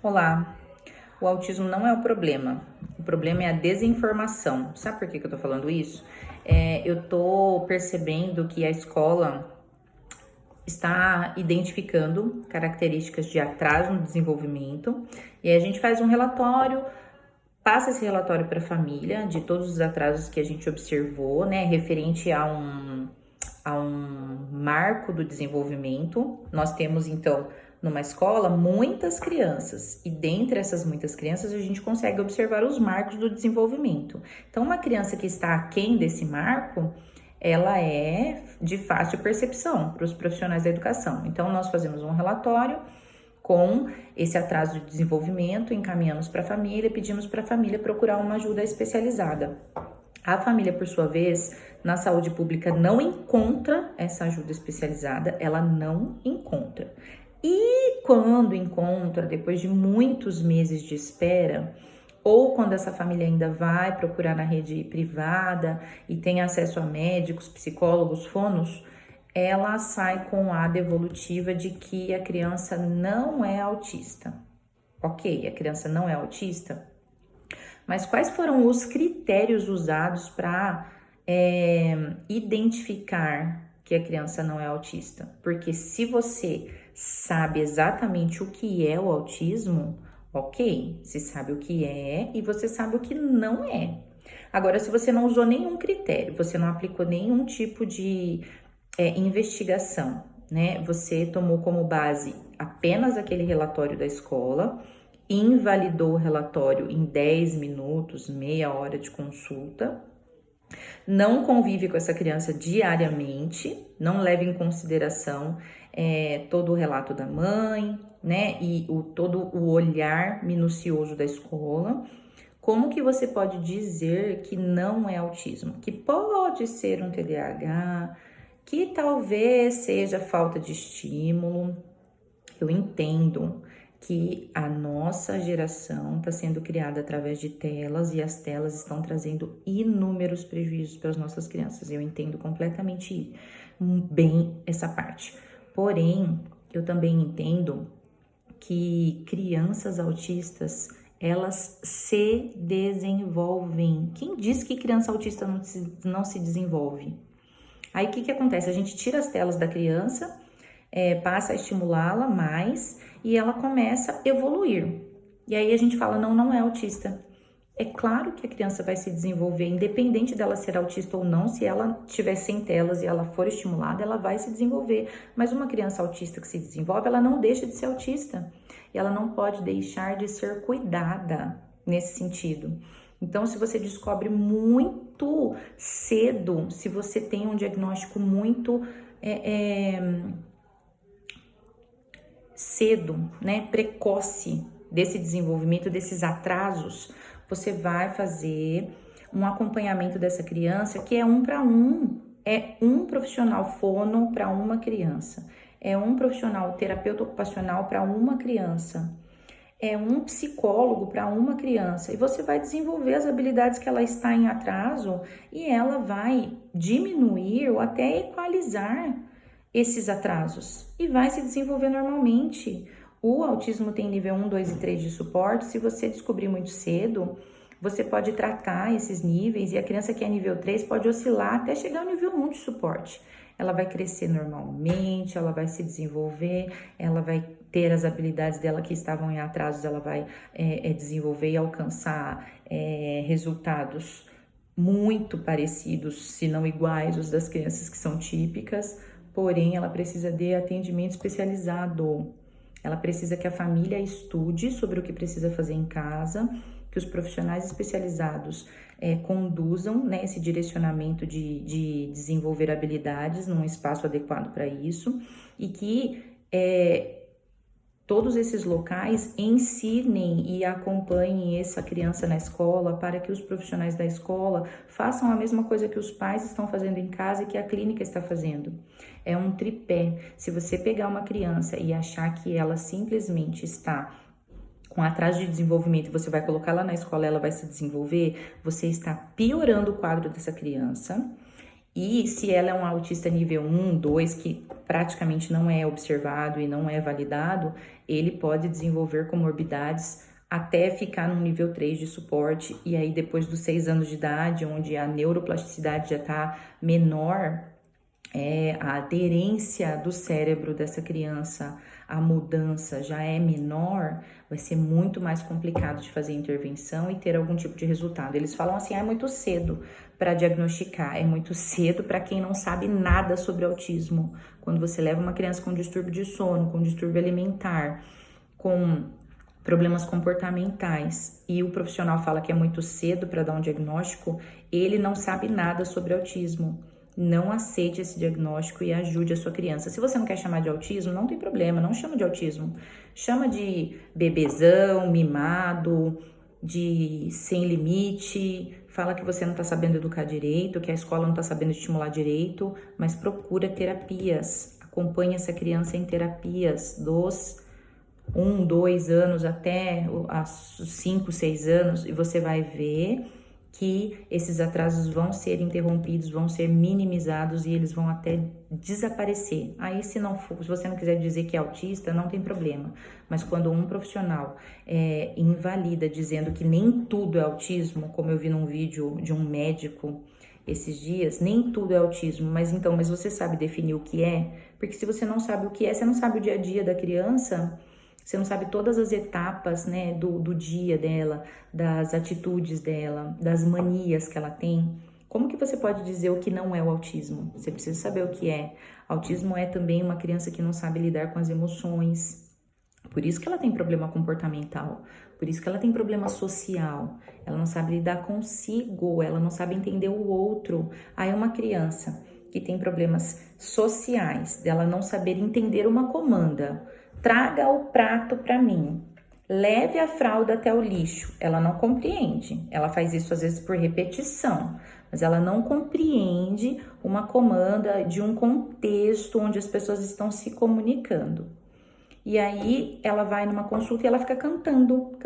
Olá, o autismo não é o problema é a desinformação. Sabe por que eu tô falando isso? Eu tô percebendo que a escola está identificando características de atraso no desenvolvimento e aí a gente faz um relatório, passa esse relatório para a família de todos os atrasos que a gente observou, né, referente a um marco do desenvolvimento. Nós temos, então, numa escola, muitas crianças, e dentre essas muitas crianças, a gente consegue observar os marcos do desenvolvimento. Então, uma criança que está aquém desse marco, ela é de fácil percepção para os profissionais da educação. Então, nós fazemos um relatório com esse atraso de desenvolvimento, encaminhamos para a família, pedimos para a família procurar uma ajuda especializada. A família, por sua vez, na saúde pública não encontra essa ajuda especializada, ela não encontra. E quando encontra, depois de muitos meses de espera, ou quando essa família ainda vai procurar na rede privada e tem acesso a médicos, psicólogos, fonos, ela sai com a devolutiva de que a criança não é autista. Ok, a criança não é autista, mas quais foram os critérios usados para identificar que a criança não é autista? Porque se você sabe exatamente o que é o autismo, ok, você sabe o que é e você sabe o que não é. Agora, se você não usou nenhum critério, você não aplicou nenhum tipo de investigação, né? Você tomou como base apenas aquele relatório da escola, invalidou o relatório em 10 minutos, meia hora de consulta, não convive com essa criança diariamente, não leva em consideração todo o relato da mãe, né, e todo o olhar minucioso da escola. Como que você pode dizer que não é autismo? Que pode ser um TDAH, que talvez seja falta de estímulo. Eu entendo que a nossa geração está sendo criada através de telas e as telas estão trazendo inúmeros prejuízos para as nossas crianças. Eu entendo completamente bem essa parte. Porém, eu também entendo que crianças autistas, elas se desenvolvem. Quem diz que criança autista não se desenvolve? Aí o que acontece? A gente tira as telas da criança, passa a estimulá-la mais e ela começa a evoluir. E aí a gente fala, não é autista. É claro que a criança vai se desenvolver, independente dela ser autista ou não, se ela estiver sem telas e ela for estimulada, ela vai se desenvolver. Mas uma criança autista que se desenvolve, ela não deixa de ser autista. E ela não pode deixar de ser cuidada nesse sentido. Então, se você descobre muito cedo, se você tem um diagnóstico muito cedo, né, precoce desse desenvolvimento, desses atrasos, você vai fazer um acompanhamento dessa criança que é 1 para 1, é um profissional fono para uma criança, é um profissional terapeuta ocupacional para uma criança, é um psicólogo para uma criança, e você vai desenvolver as habilidades que ela está em atraso e ela vai diminuir ou até equalizar esses atrasos e vai se desenvolver normalmente. O autismo tem nível 1, 2 e 3 de suporte. Se você descobrir muito cedo, você pode tratar esses níveis e a criança que é nível 3 pode oscilar até chegar ao nível 1 de suporte. Ela vai crescer normalmente, ela vai se desenvolver, ela vai ter as habilidades dela que estavam em atrasos, ela vai desenvolver e alcançar resultados muito parecidos, se não iguais, os das crianças que são típicas, porém ela precisa de atendimento especializado. Ela precisa que a família estude sobre o que precisa fazer em casa, que os profissionais especializados conduzam, né, esse direcionamento de desenvolver habilidades num espaço adequado para isso e que todos esses locais ensinem e acompanhem essa criança na escola para que os profissionais da escola façam a mesma coisa que os pais estão fazendo em casa e que a clínica está fazendo. É um tripé. Se você pegar uma criança e achar que ela simplesmente está com atraso de desenvolvimento e você vai colocar ela na escola, ela vai se desenvolver, você está piorando o quadro dessa criança E se ela é um autista nível 1, 2, que praticamente não é observado e não é validado, ele pode desenvolver comorbidades até ficar no nível 3 de suporte, e aí depois dos 6 anos de idade, onde a neuroplasticidade já está menor, a aderência do cérebro dessa criança, a mudança já é menor, vai ser muito mais complicado de fazer intervenção e ter algum tipo de resultado. Eles falam assim, é muito cedo para diagnosticar, é muito cedo para quem não sabe nada sobre autismo. Quando você leva uma criança com distúrbio de sono, com distúrbio alimentar, com problemas comportamentais e o profissional fala que é muito cedo para dar um diagnóstico, ele não sabe nada sobre autismo. Não aceite esse diagnóstico e ajude a sua criança. Se você não quer chamar de autismo, não tem problema, não chama de autismo. Chama de bebezão, mimado, de sem limite. Fala que você não está sabendo educar direito, que a escola não está sabendo estimular direito, mas procura terapias. Acompanhe essa criança em terapias dos 1, 2 anos até os 5, 6 anos, e você vai ver que esses atrasos vão ser interrompidos, vão ser minimizados e eles vão até desaparecer. Aí, se você não quiser dizer que é autista, não tem problema. Mas quando um profissional invalida dizendo que nem tudo é autismo, como eu vi num vídeo de um médico esses dias, nem tudo é autismo, mas você sabe definir o que é? Porque se você não sabe o que é, você não sabe o dia a dia da criança, você não sabe todas as etapas, né, do dia dela, das atitudes dela, das manias que ela tem. Como que você pode dizer o que não é o autismo? Você precisa saber o que é. Autismo é também uma criança que não sabe lidar com as emoções. Por isso que ela tem problema comportamental, por isso que ela tem problema social. Ela não sabe lidar consigo, ela não sabe entender o outro. Aí uma criança que tem problemas sociais, dela não saber entender uma comanda. Traga o prato para mim. Leve a fralda até o lixo. Ela não compreende. Ela faz isso às vezes por repetição, mas ela não compreende uma comanda de um contexto onde as pessoas estão se comunicando. E aí ela vai numa consulta e ela fica cantando,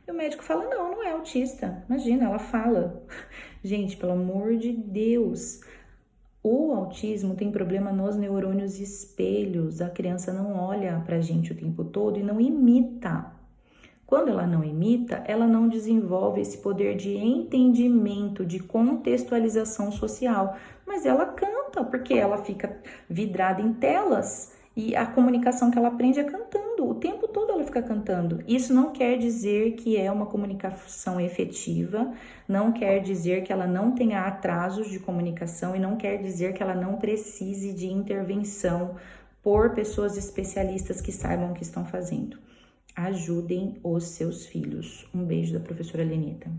e o médico fala, não é autista. Imagina, ela fala. Gente, pelo amor de Deus. O autismo tem problema nos neurônios espelhos. A criança não olha pra gente o tempo todo e não imita. Quando ela não imita, ela não desenvolve esse poder de entendimento, de contextualização social. Mas ela canta, porque ela fica vidrada em telas e a comunicação que ela aprende é cantando. O tempo todo ela fica cantando. Isso não quer dizer que é uma comunicação efetiva, não quer dizer que ela não tenha atrasos de comunicação e não quer dizer que ela não precise de intervenção por pessoas especialistas que saibam o que estão fazendo. Ajudem os seus filhos. Um beijo da professora Lenita.